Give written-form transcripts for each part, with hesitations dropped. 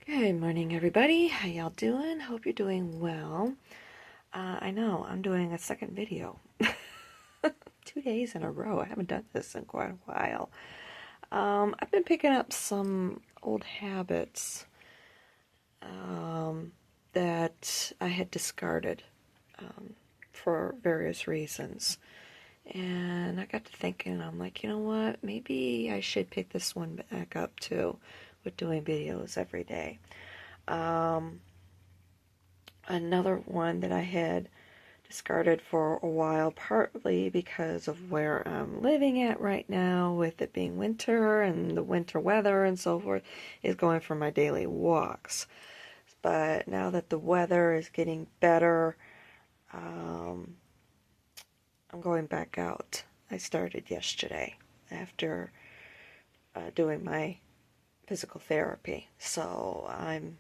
Good morning, everybody. How y'all doing? Hope you're doing well. I know I'm doing a second video. 2 days in a row. I haven't done this in quite a while. I've been picking up some old habits that I had discarded for various reasons. And I got to thinking, I'm like, you know what? Maybe I should pick this one back up too, with doing videos every day. Another one that I had discarded for a while, partly because of where I'm living at right now, with it being winter and the winter weather and so forth, is going for my daily walks. But now that the weather is getting better, um, I'm going back out. I started yesterday after doing my physical therapy, so I'm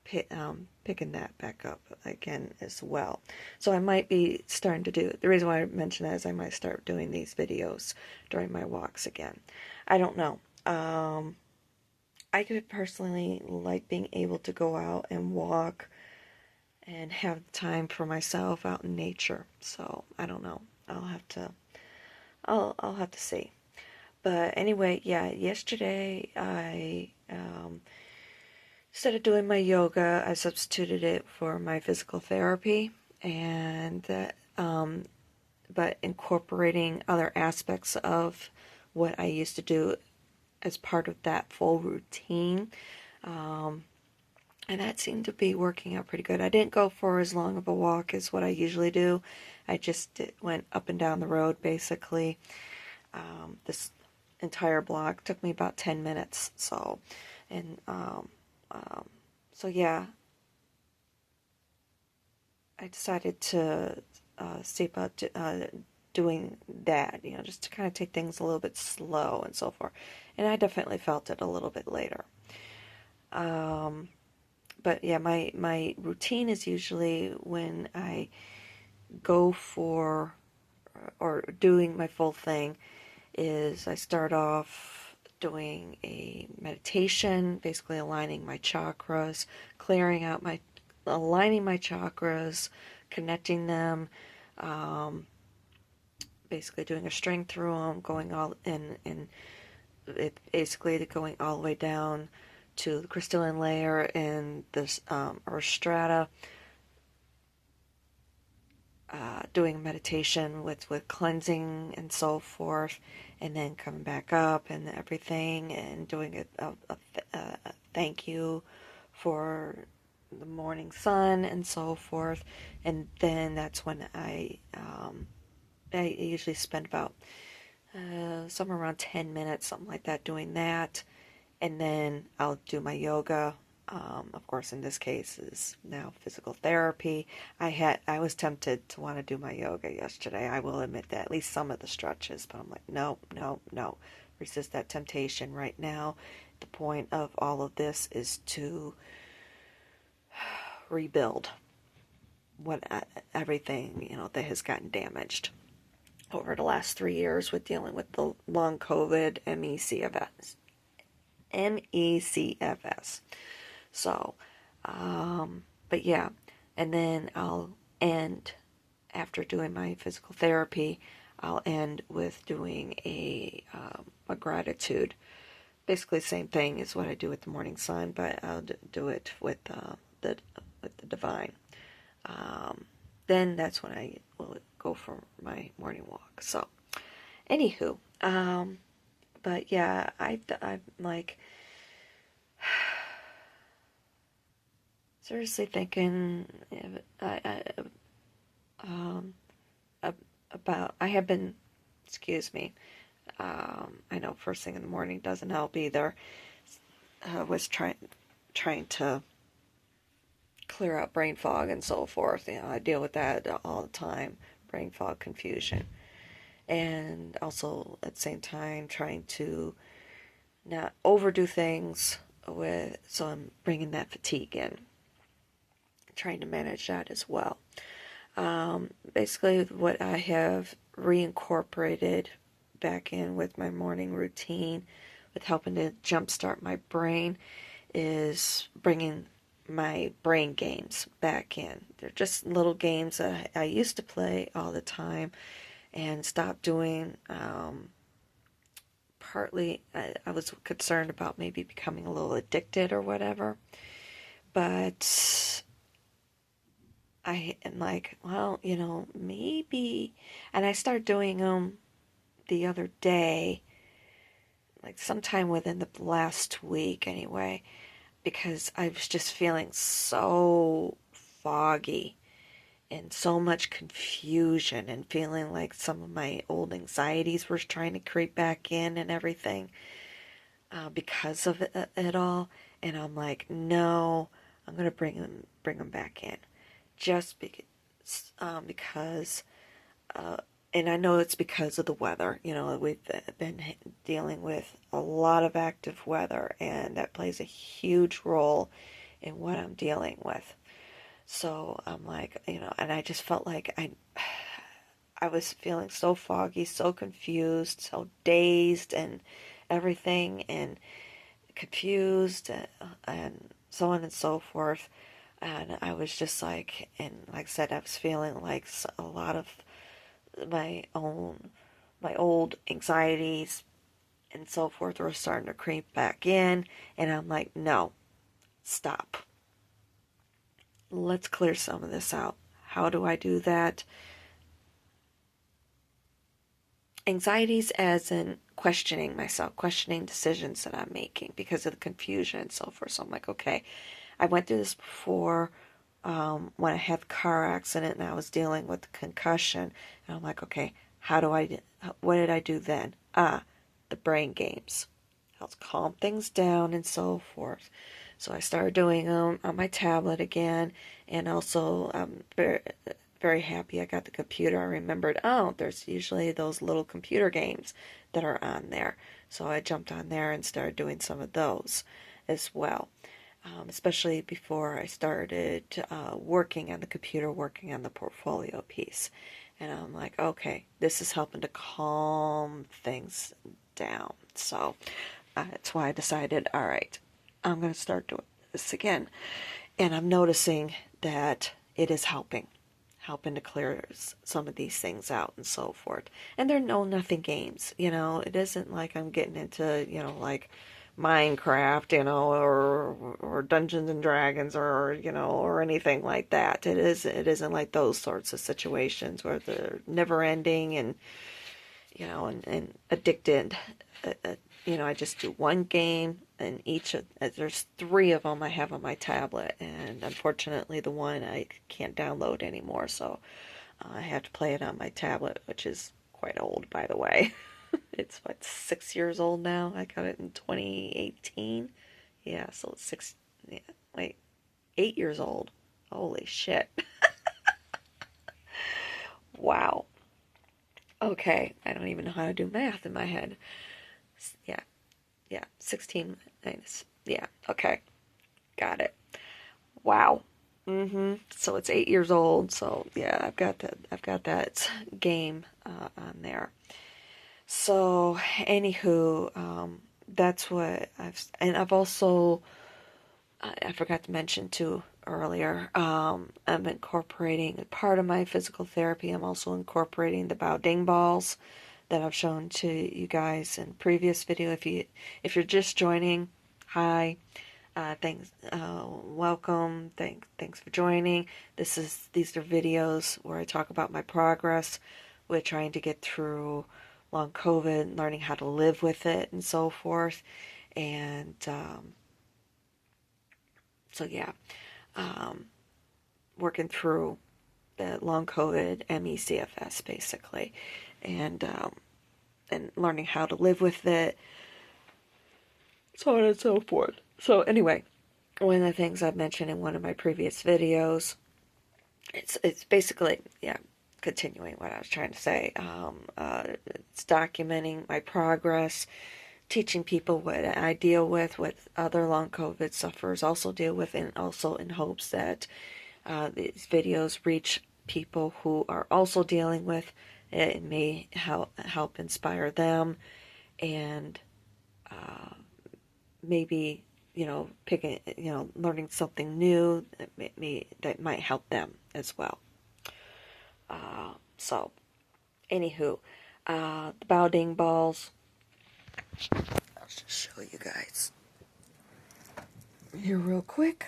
picking that back up again as well. So I might be starting to do, the reason why I mention that is I might start doing these videos during my walks again. I don't know. I could personally like being able to go out and walk and have time for myself out in nature. So I don't know. I'll have to see. But anyway, yeah, yesterday instead of doing my yoga, I substituted it for my physical therapy, and but incorporating other aspects of what I used to do as part of that full routine. Um, and that seemed to be working out pretty good. I didn't go for as long of a walk as what I usually do. I just went up and down the road basically. This entire block took me about 10 minutes. And um, so yeah, I decided to see about doing that, just to kind of take things a little bit slow and so forth. And I definitely felt it a little bit later. Um, but yeah, my routine is usually when I go for or doing my full thing is I start off doing a meditation, basically aligning my chakras, aligning my chakras, connecting them, um, basically doing a string through them, going all in it, basically going all the way down to the crystalline layer and this earth strata, doing meditation with cleansing and so forth, and then coming back up and everything, and doing a thank you for the morning sun and so forth. And then that's when I usually spend about somewhere around 10 minutes, something like that, doing that. And then I'll do my yoga. Of course, in this case, is now physical therapy. I was tempted to want to do my yoga yesterday. I will admit that, at least some of the stretches, but I'm like, no, no, no. Resist that temptation right now. The point of all of this is to rebuild everything that has gotten damaged over the last 3 years with dealing with the long COVID MECFS. So, but yeah, and then I'll end, after doing my physical therapy, I'll end with doing a gratitude. Basically, the same thing as what I do with the morning sun, but I'll do it the with the divine. Um, then that's when I will go for my morning walk. So, anywho, but yeah, I'm like seriously thinking um, about. I have been, excuse me. I know first thing in the morning doesn't help either. Was trying to clear out brain fog and so forth. I deal with that all the time, brain fog, confusion, and also at the same time trying to not overdo things so I'm bringing that fatigue in, trying to manage that as well. Basically, what I have reincorporated back in with my morning routine, with helping to jumpstart my brain, is bringing my brain games back in. They're just little games that I used to play all the time and stopped doing. Partly, I was concerned about maybe becoming a little addicted or whatever. But I am like, well, maybe. And I started doing them the other day, like sometime within the last week anyway, because I was just feeling so foggy and so much confusion and feeling like some of my old anxieties were trying to creep back in and everything because of it all. And I'm like, no, I'm going to bring them back in just because and I know it's because of the weather. We've been dealing with a lot of active weather, and that plays a huge role in what I'm dealing with. So I'm like, and I just felt like I was feeling so foggy, so confused, so dazed and everything, and confused, and so on and so forth. And I was just like, and like I said, I was feeling like a lot of my old anxieties and so forth were starting to creep back in, and I'm like, no, stop. Let's clear some of this out. How do I do that? Anxieties as in questioning myself, questioning decisions that I'm making because of the confusion and so forth. So I'm like, okay, I went through this before when I had the car accident and I was dealing with the concussion. And I'm like, okay, what did I do then? The brain games. I'll calm things down and so forth. So I started doing them on my tablet again, and also I'm very, very happy I got the computer. I remembered, oh, there's usually those little computer games that are on there. So I jumped on there and started doing some of those as well. Especially before I started working on the computer, working on the portfolio piece. And I'm like, okay, this is helping to calm things down. So that's why I decided, all right, I'm going to start doing this again. And I'm noticing that it is helping to clear some of these things out and so forth. And they're no nothing games, It isn't like I'm getting into, like Minecraft, or Dungeons and Dragons, or anything like that. It isn't like those sorts of situations where they're never ending and and addicted. I just do one game, and there's 3 of them I have on my tablet, and unfortunately the one I can't download anymore, so I have to play it on my tablet, which is quite old, by the way. It's 6 years old now. I got it in 2018. Yeah, so it's 8 years old. Holy shit. Wow. Okay, I don't even know how to do math in my head. Yeah, 16 minus. Yeah, okay, got it. Wow. So it's 8 years old. So yeah, I've got that game on there. So anywho, that's what I've also I forgot to mention too earlier. I'm incorporating part of my physical therapy. I'm also incorporating the Baoding balls that I've shown to you guys in previous video. If you're just joining, hi, thanks, welcome, thanks for joining. These are videos where I talk about my progress with trying to get through long COVID, learning how to live with it, and so forth. And so yeah, working through the long COVID ME/CFS basically, and learning how to live with it, so on and so forth. So anyway, one of the things I've mentioned in one of my previous videos, it's basically, yeah, continuing what I was trying to say. It's documenting my progress, teaching people what I deal with, what other long COVID sufferers also deal with, and also in hopes that these videos reach people who are also dealing with it. It may help inspire them, and maybe picking, learning something new that might help them as well. So, anywho, the Baoding balls. I'll just show you guys here real quick.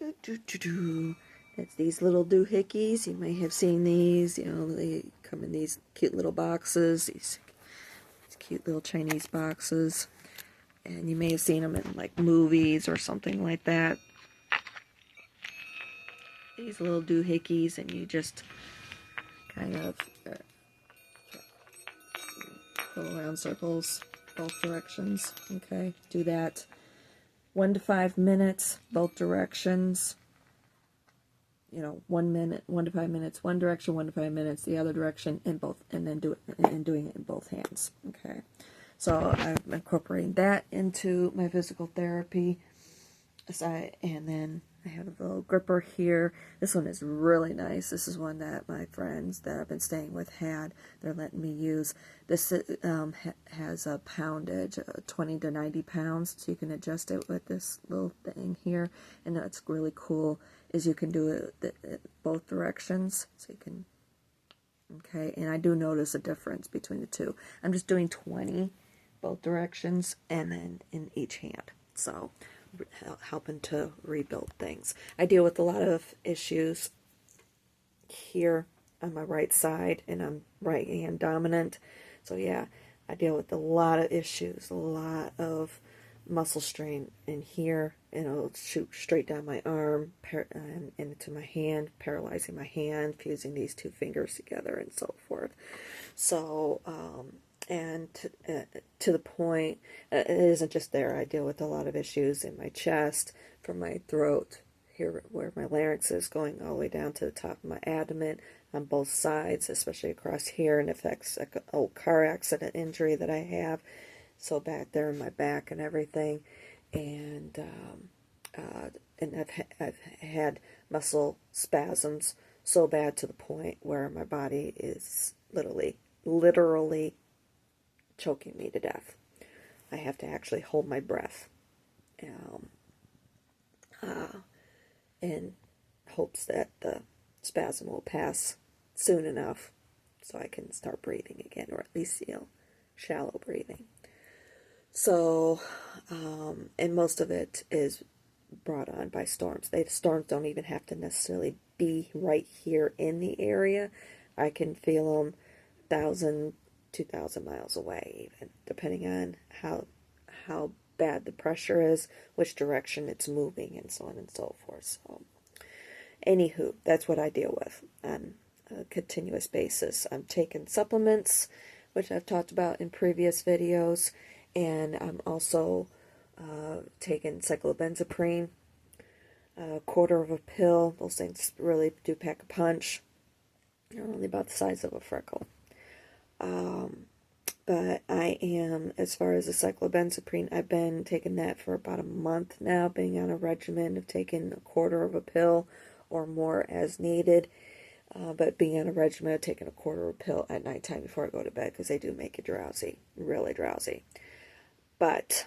That's these little doohickeys. You may have seen these. They come in these cute little boxes. These cute little Chinese boxes. And you may have seen them in like movies or something like that. These little doohickeys, and you just kind of go around circles both directions. Okay, do that 1 to 5 minutes, both directions. 1 minute, 1 to 5 minutes, one direction, 1 to 5 minutes, the other direction, in both, and then doing it in both hands. Okay, so I'm incorporating that into my physical therapy. And then I have a little gripper here. This one is really nice. This is one that my friends that I've been staying with had. They're letting me use. This has a poundage, 20 to 90 pounds, so you can adjust it with this little thing here. And what's really cool is you can do it both directions, so you can, okay, and I do notice a difference between the two. I'm just doing 20 both directions and then in each hand, so helping to rebuild things. I deal with a lot of issues here on my right side, and I'm right hand dominant, so yeah, I deal with a lot of issues, a lot of muscle strain in here, and it'll shoot straight down my arm and into my hand, paralyzing my hand, fusing these two fingers together, and so forth. So, and to the point, it isn't just there. I deal with a lot of issues in my chest, from my throat, here where my larynx is, going all the way down to the top of my abdomen, on both sides, especially across here, and affects an old car accident injury that I have. So back there in my back and everything, and I've had muscle spasms so bad to the point where my body is literally choking me to death. I have to actually hold my breath, in hopes that the spasm will pass soon enough so I can start breathing again, or at least shallow breathing. So, and most of it is brought on by storms. Storms don't even have to necessarily be right here in the area. I can feel them 1,000, 2,000 miles away, even, depending on how bad the pressure is, which direction it's moving, and so on and so forth. So, anywho, that's what I deal with on a continuous basis. I'm taking supplements, which I've talked about in previous videos. And I'm also taking cyclobenzaprine, a quarter of a pill. Those things really do pack a punch. They're only about the size of a freckle. But I am, as far as the cyclobenzaprine, I've been taking that for about a month now, being on a regimen of taking a quarter of a pill or more as needed. But being on a regimen of taking a quarter of a pill at nighttime before I go to bed, because they do make you drowsy, really drowsy. But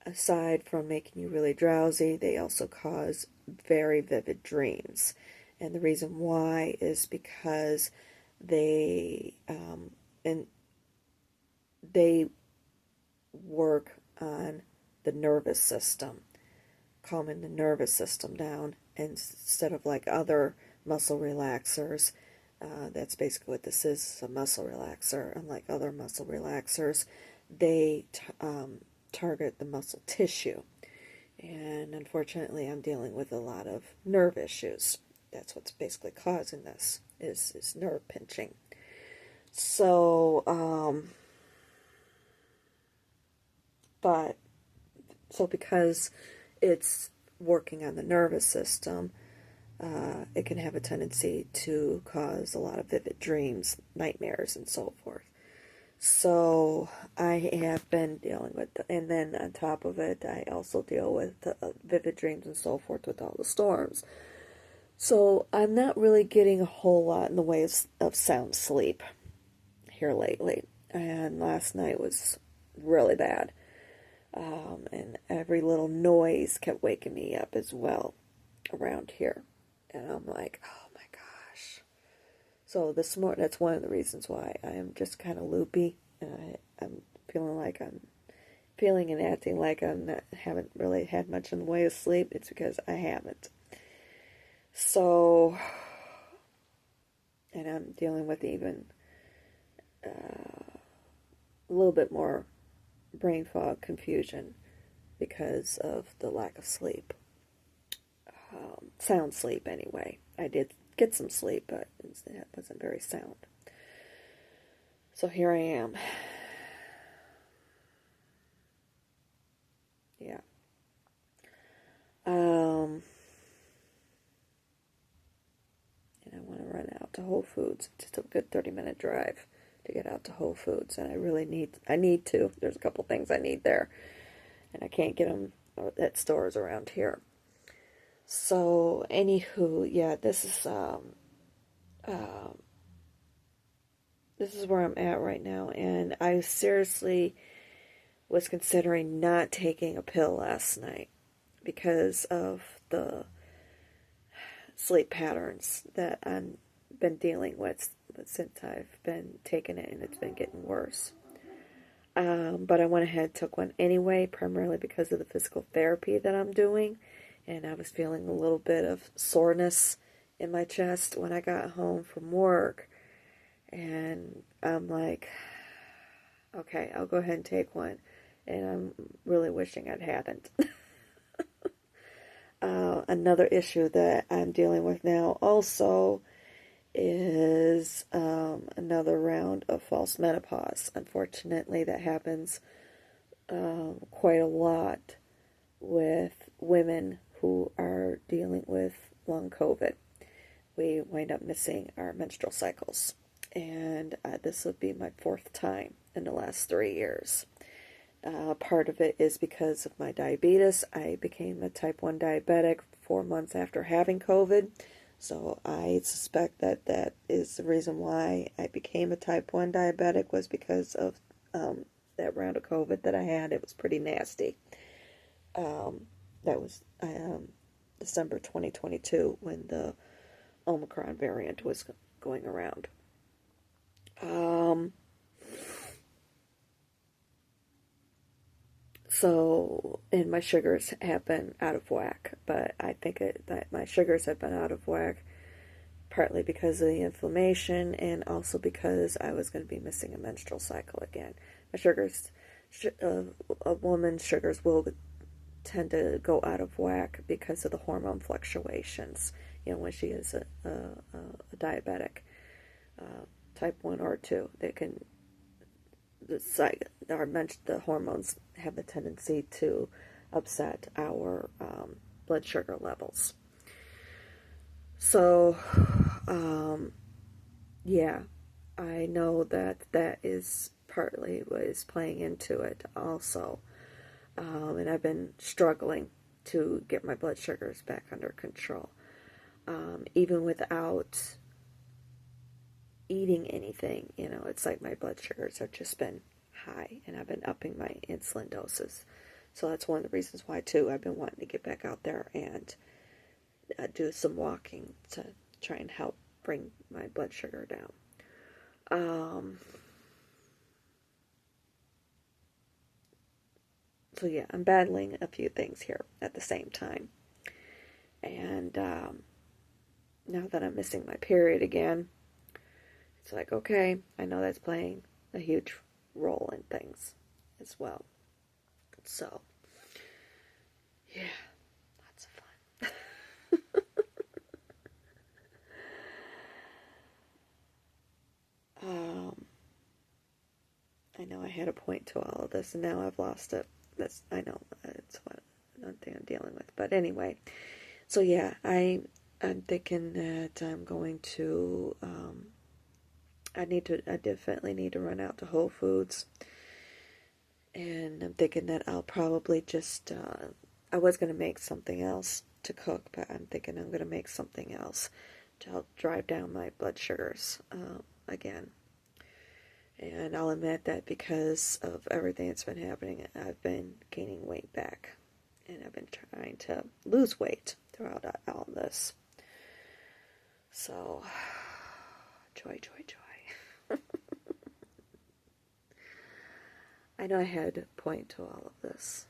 aside from making you really drowsy, they also cause very vivid dreams. And the reason why is because they work on the nervous system, calming the nervous system down, instead of like other muscle relaxers. That's basically what this is, a muscle relaxer. Unlike other muscle relaxers, they target the muscle tissue. And unfortunately, I'm dealing with a lot of nerve issues. That's what's basically causing this, is nerve pinching. So, because it's working on the nervous system, it can have a tendency to cause a lot of vivid dreams, nightmares, and so forth. So I have been dealing with, and then on top of it, I also deal with vivid dreams and so forth with all the storms. So I'm not really getting a whole lot in the way of sound sleep here lately. And last night was really bad. And every little noise kept waking me up as well around here. And I'm like, oh my gosh. So this morning, that's one of the reasons why I am just kind of loopy. And I'm feeling like I'm feeling and acting like haven't really had much in the way of sleep. It's because I haven't. So, and I'm dealing with even a little bit more brain fog, confusion because of the lack of sleep. Sound sleep, anyway. I did get some sleep, but it wasn't very sound. So here I am. Yeah. And I want to run out to Whole Foods. It's a good 30-minute drive to get out to Whole Foods, and I need to. There's a couple things I need there, and I can't get them at stores around here. So, anywho, yeah, this is where I'm at right now, and I seriously was considering not taking a pill last night because of the sleep patterns that I've been dealing with since I've been taking it, and it's been getting worse. But I went ahead and took one anyway, primarily because of the physical therapy that I'm doing, and I was feeling a little bit of soreness in my chest when I got home from work, and I'm like, okay, I'll go ahead and take one, and I'm really wishing I hadn't. Another issue that I'm dealing with now also is another round of false menopause. Unfortunately, that happens quite a lot with women who are dealing with long COVID. We wind up missing our menstrual cycles, and this will be my fourth time in the last 3 years. Part of it is because of my diabetes. I became a type 1 diabetic 4 months after having COVID. So I suspect that that is the reason why I became a type 1 diabetic, was because of that round of COVID that I had. It was pretty nasty. That was December 2022 when the Omicron variant was going around. So, and my sugars have been out of whack, but I think that my sugars have been out of whack partly because of the inflammation and also because I was going to be missing a menstrual cycle again. My sugars, a woman's sugars will tend to go out of whack because of the hormone fluctuations, when she is a diabetic, type 1 or 2, they can the hormones have the tendency to upset our blood sugar levels. So, yeah, I know that is partly what is playing into it also. And I've been struggling to get my blood sugars back under control. Even without eating anything, it's like my blood sugars have just been high, and I've been upping my insulin doses. So that's one of the reasons why, too, I've been wanting to get back out there and do some walking to try and help bring my blood sugar down. So yeah, I'm battling a few things here at the same time. And now that I'm missing my period again, it's like, okay, I know that's playing a huge role in things as well. So, yeah, lots of fun. I know I had a point to all of this, and now I've lost it. I know it's what I'm dealing with. But anyway, so yeah, I'm thinking that I'm going to. I definitely need to run out to Whole Foods, and I'm thinking that I'll probably just. I was going to make something else to cook, but I'm thinking I'm going to make something else to help drive down my blood sugars again. And I'll admit that because of everything that's been happening, I've been gaining weight back. And I've been trying to lose weight throughout all this. So, joy, joy, joy. I know I had a point to all of this,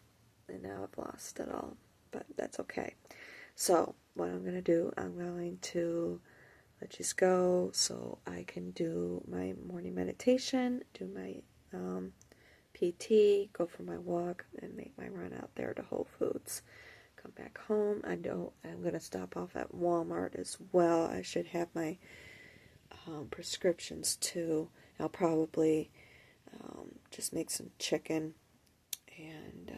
and now I've lost it all, but that's okay. So, what I'm going to do, I'm going to let you go so I can do my morning meditation, do my PT, go for my walk, and make my run out there to Whole Foods. Come back home. I'm going to stop off at Walmart as well. I should have my prescriptions too. I'll probably just make some chicken and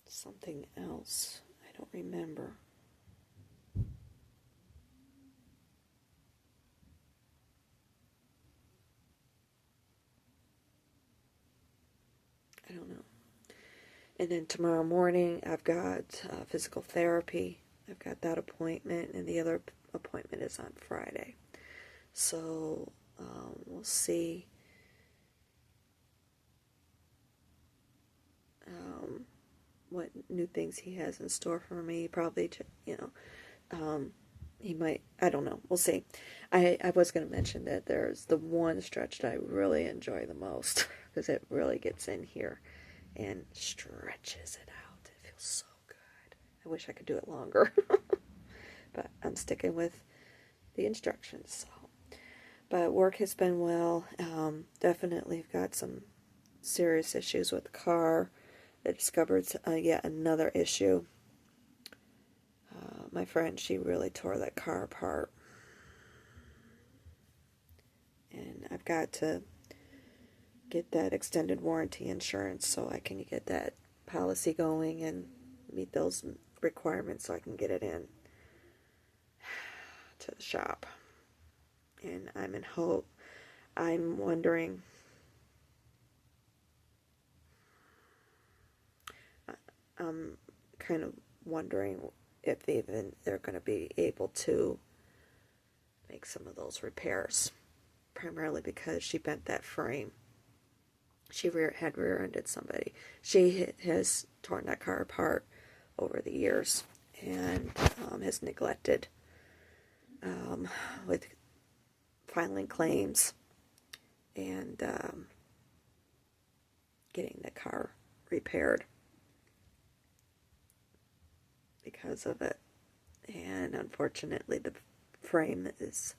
something else. I don't remember. I don't know. And then tomorrow morning, I've got physical therapy. I've got that appointment, and the other appointment is on Friday. So we'll see what new things he has in store for me. Probably, he might, I don't know. We'll see. I was going to mention that there's the one stretch that I really enjoy the most because it really gets in here and stretches it out. It feels so good. I wish I could do it longer. But I'm sticking with the instructions. So. But work has been well. Definitely got some serious issues with the car. I discovered yet another issue. My friend, she really tore that car apart. And I've got to get that extended warranty insurance so I can get that policy going and meet those requirements so I can get it in to the shop. And I'm in hope. I'm wondering, I'm kind of wondering if even they're going to be able to make some of those repairs, primarily because she bent that frame. She had rear-ended somebody. She has torn that car apart over the years and has neglected with filing claims and getting the car repaired because of it. And unfortunately, the frame is,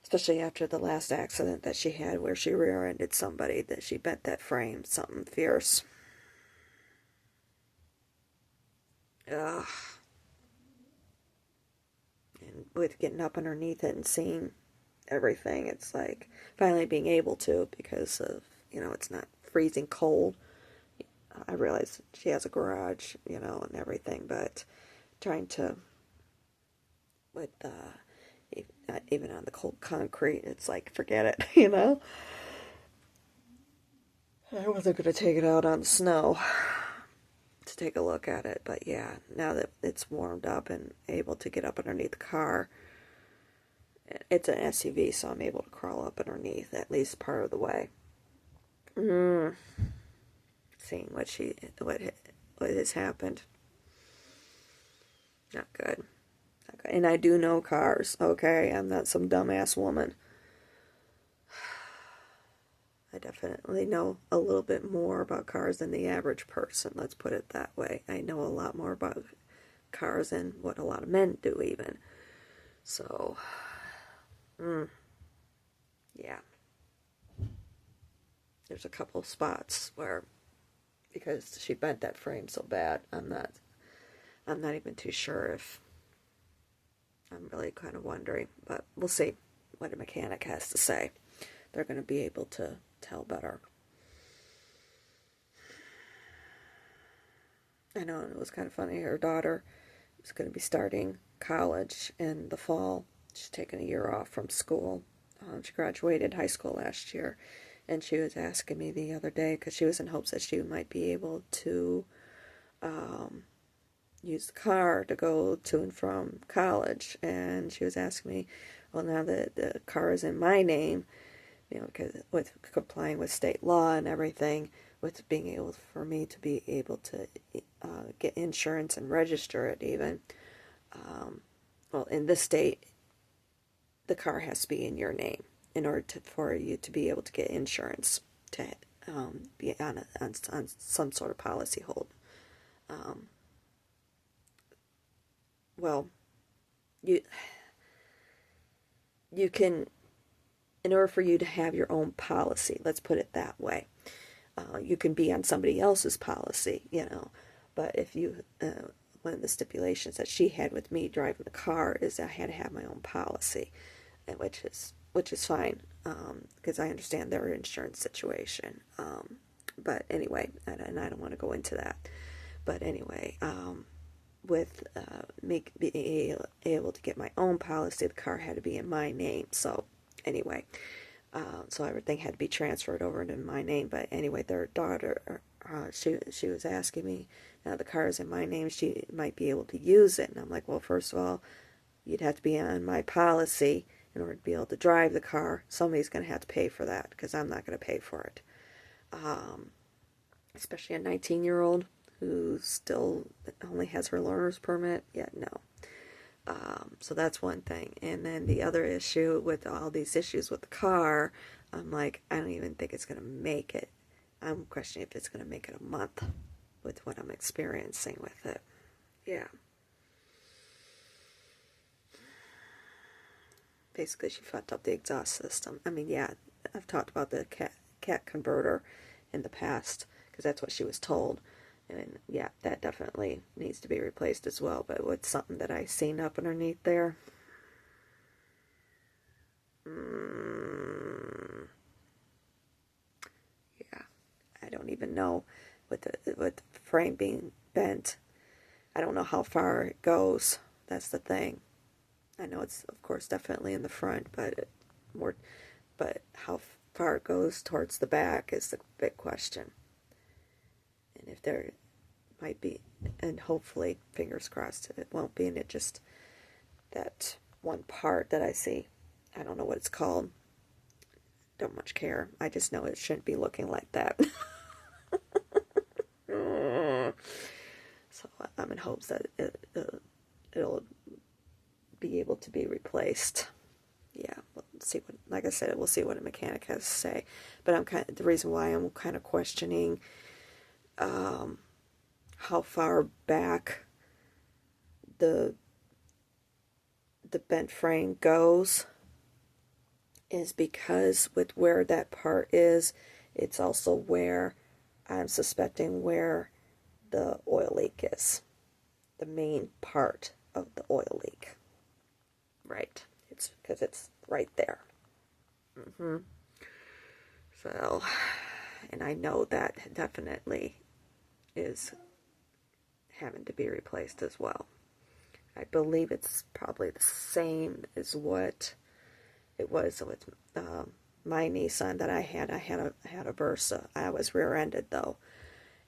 especially after the last accident that she had where she rear-ended somebody, that she bent that frame, something fierce. Ugh. And with getting up underneath it and seeing everything, it's like finally being able to, because of, it's not freezing cold. I realize she has a garage, and everything, but trying to, with even on the cold concrete, it's like, forget it, I wasn't going to take it out on the snow to take a look at it, but yeah, now that it's warmed up and able to get up underneath the car, it's an SUV, so I'm able to crawl up underneath at least part of the way. Seeing what has happened. Not good. Not good. And I do know cars, okay? I'm not some dumbass woman. I definitely know a little bit more about cars than the average person, let's put it that way. I know a lot more about cars than what a lot of men do even. So, yeah. There's a couple spots where, because she bent that frame so bad, I'm not even too sure if, I'm really kind of wondering, but we'll see what a mechanic has to say. They're going to be able to tell better. I know, it was kind of funny. Her daughter is going to be starting college in the fall. She's taking a year off from school. She graduated high school last year, and she was asking me the other day, because she was in hopes that she might be able to use the car to go to and from college, and she was asking me, well, now that the car is in my name, because with complying with state law and everything, with being able for me to be able to get insurance and register it even. Well, in this state, the car has to be in your name in order for you to be able to get insurance to be on some sort of policy hold. Well, you can, in order for you to have your own policy, let's put it that way, you can be on somebody else's policy, but if you, one of the stipulations that she had with me driving the car is I had to have my own policy, and which is fine, because I understand their insurance situation. But anyway, and I don't want to go into that. But anyway, with me being able to get my own policy, the car had to be in my name. So anyway, so everything had to be transferred over into my name. But anyway, their daughter, she was asking me, now the car is in my name, she might be able to use it. And I'm like, well, first of all, you'd have to be on my policy in order to be able to drive the car. Somebody's going to have to pay for that, because I'm not going to pay for it. Especially a 19-year-old who still only has her learner's permit. Yeah, no. So that's one thing. And then the other issue with all these issues with the car, I'm like, I don't even think it's going to make it. I'm questioning if it's going to make it a month with what I'm experiencing with it. Yeah. Basically, she fucked up the exhaust system. I mean, yeah, I've talked about the cat converter in the past, because that's what she was told. And yeah, that definitely needs to be replaced as well. But with something that I seen up underneath there, yeah, I don't even know. With the frame being bent, I don't know how far it goes. That's the thing. I know it's, of course, definitely in the front, but how far it goes towards the back is the big question. And if there might be, and hopefully, fingers crossed, it won't be, and it just, that one part that I see, I don't know what it's called, don't much care. I just know it shouldn't be looking like that. So I'm in hopes that it'll be able to be replaced. Yeah, we'll see what, like I said, we'll see what a mechanic has to say. But the reason why I'm kind of questioning how far back the bent frame goes is because with where that part is, it's also where I'm suspecting where the oil leak is. The main part of the oil leak. Right. It's because it's right there. So, and I know that definitely is having to be replaced as well. I believe it's probably the same as what it was with my Nissan that I had. I had a Versa. I was rear-ended though,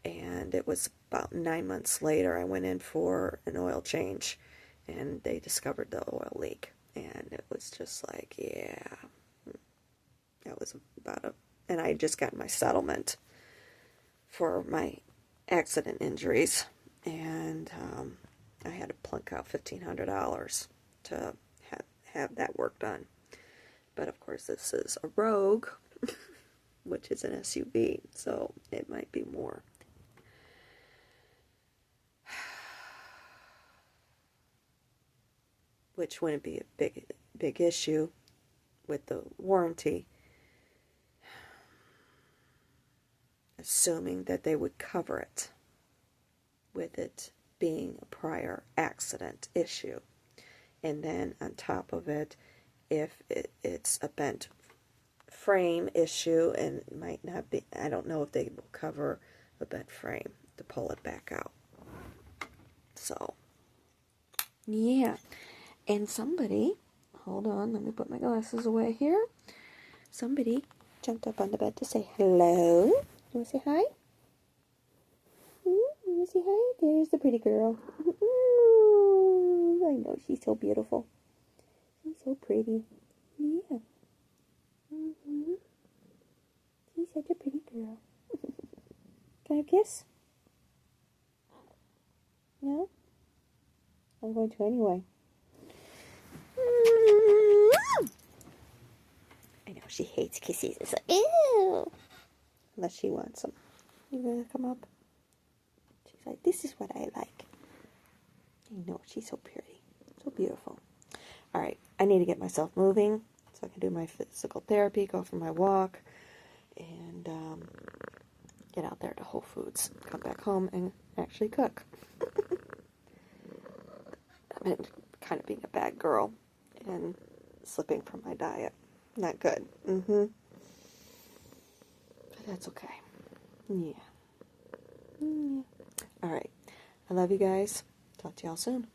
and it was about 9 months later I went in for an oil change, and they discovered the oil leak, and it was just like, yeah, that was and I had just got my settlement for my accident injuries, and I had to plunk out $1,500 to have that work done. But of course, this is a Rogue, which is an SUV, so it might be more. Which wouldn't be a big issue with the warranty, assuming that they would cover it, with it being a prior accident issue. And then on top of it, if it's a bent frame issue, and it might not be, I don't know if they will cover a bent frame to pull it back out. So, yeah. And somebody, hold on, let me put my glasses away here. Somebody jumped up on the bed to say hello. You want to say hi? You want to say hi? There's the pretty girl. I know, she's so beautiful. She's so pretty. Yeah. She's such a pretty girl. Can I have a kiss? No? I'm going to anyway. I know she hates kisses. It's like, ew. Unless she wants them. You gonna come up? She's like, this is what I like. I know, she's so pretty. So beautiful. Alright, I need to get myself moving so I can do my physical therapy, go for my walk, and get out there to Whole Foods. Come back home and actually cook. I've been kind of being a bad girl and slipping from my diet. Not good. But that's okay. Yeah. Alright. I love you guys. Talk to y'all soon.